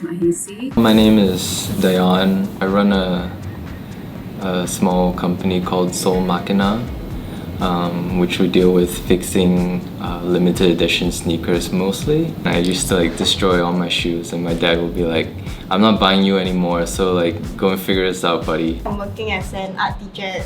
Mahesi. My name is Dayyan. I run a small company called Sole Machina, which we deal with fixing limited edition sneakers mostly. I used to destroy all my shoes, and my dad would be like, "I'm not buying you anymore, so go and figure this out, buddy." I'm working as an art teacher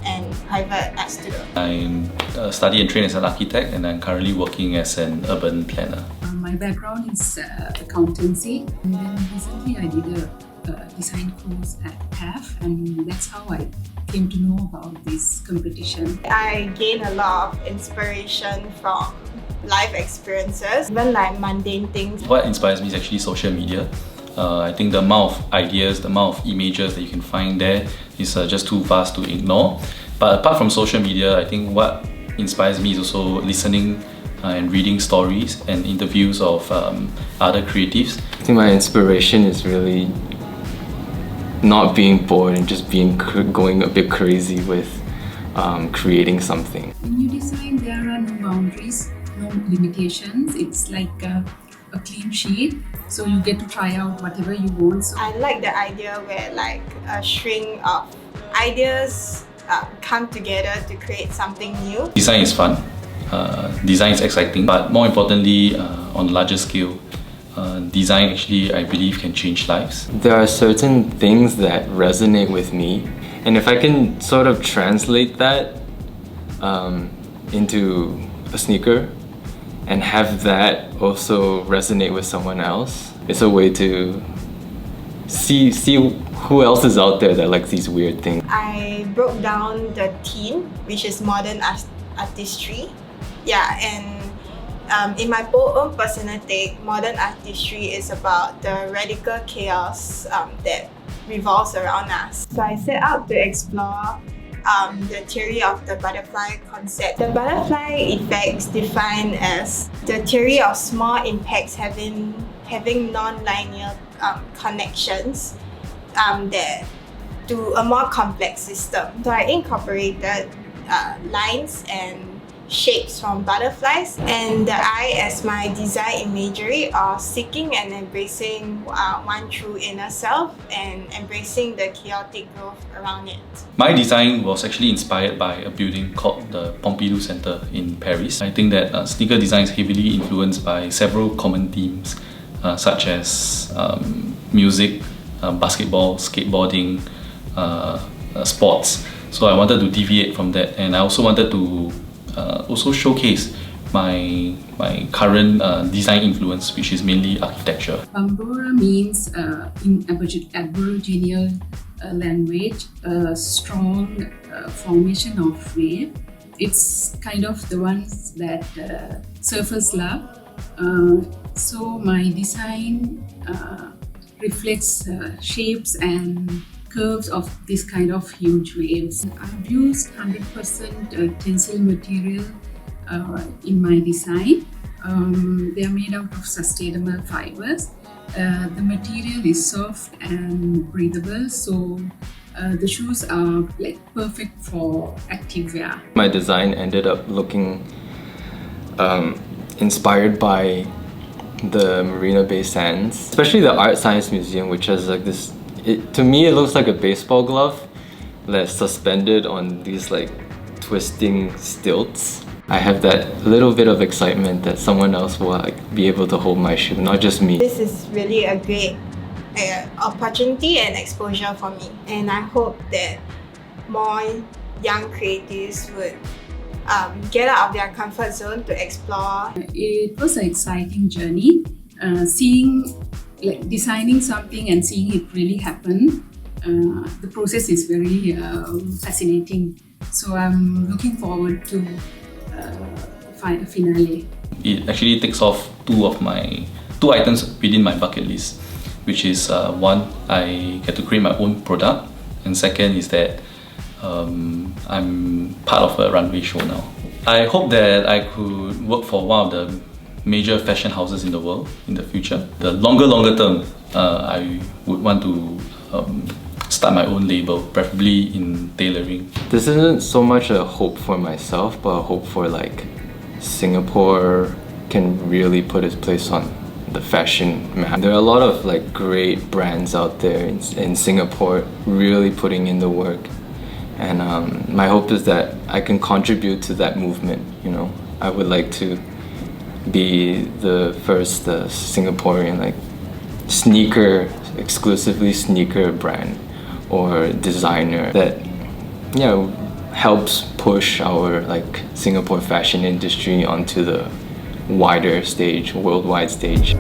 and private art student. I study and train as an architect, and I'm currently working as an urban planner. My background is accountancy, and then recently I did a design course at TAF, and that's how I came to know about this competition. I gain a lot of inspiration from life experiences, even mundane things. What inspires me is actually social media. I think the amount of ideas, the amount of images that you can find there is just too vast to ignore. But apart from social media, I think what inspires me is also listening and reading stories and interviews of other creatives. I think my inspiration is really not being bored and just going a bit crazy with creating something. When you design, there are no boundaries, no limitations. It's like a clean sheet, so you get to try out whatever you want. So I like the idea where a string of ideas come together to create something new. Design is fun, design is exciting, but more importantly, on a larger scale, design actually, I believe, can change lives. There are certain things that resonate with me, and if I can sort of translate that into a sneaker and have that also resonate with someone else, it's a way to see who else is out there that likes these weird things. I broke down the theme, which is modern artistry. Yeah, and in my own personal take, modern artistry is about the radical chaos that revolves around us. So I set out to explore the theory of the butterfly concept. The butterfly effect is defined as the theory of small impacts having non-linear connections that to a more complex system. So I incorporated lines and shapes from butterflies and the eye as my design imagery of seeking and embracing one true inner self and embracing the chaotic growth around it. My design was actually inspired by a building called the Pompidou Center in Paris. I think that sneaker design is heavily influenced by several common themes such as music, basketball, skateboarding, sports. So I wanted to deviate from that, and I also wanted to also showcase my current design influence, which is mainly architecture. Bambora means in Aboriginal language a strong formation of wave. It's kind of the ones that surfers love. So my design reflects shapes and curves of this kind of huge waves. I've used 100% TENCEL material in my design. They are made out of sustainable fibers. The material is soft and breathable, so the shoes are perfect for active wear. My design ended up looking inspired by the Marina Bay Sands, especially the Art Science Museum, which has this. To me, it looks like a baseball glove that's suspended on these twisting stilts. I have that little bit of excitement that someone else will be able to hold my shoe, not just me. This is really a great opportunity and exposure for me, and I hope that more young creatives would get out of their comfort zone to explore. It was an exciting journey, designing something and seeing it really happen. The process is very fascinating. So I'm looking forward to the finale. It actually takes off two items within my bucket list, which is one, I get to create my own product, and second is that I'm part of a runway show now. I hope that I could work for one of the major fashion houses in the world in the future. The longer term, I would want to start my own label, preferably in tailoring. This isn't so much a hope for myself, but a hope for Singapore can really put its place on the fashion map. There are a lot of like great brands out there in Singapore really putting in the work, and my hope is that I can contribute to that movement. You know, I would like to be the first Singaporean like exclusively sneaker brand or designer that, you know, helps push our like Singapore fashion industry onto the wider stage, worldwide stage.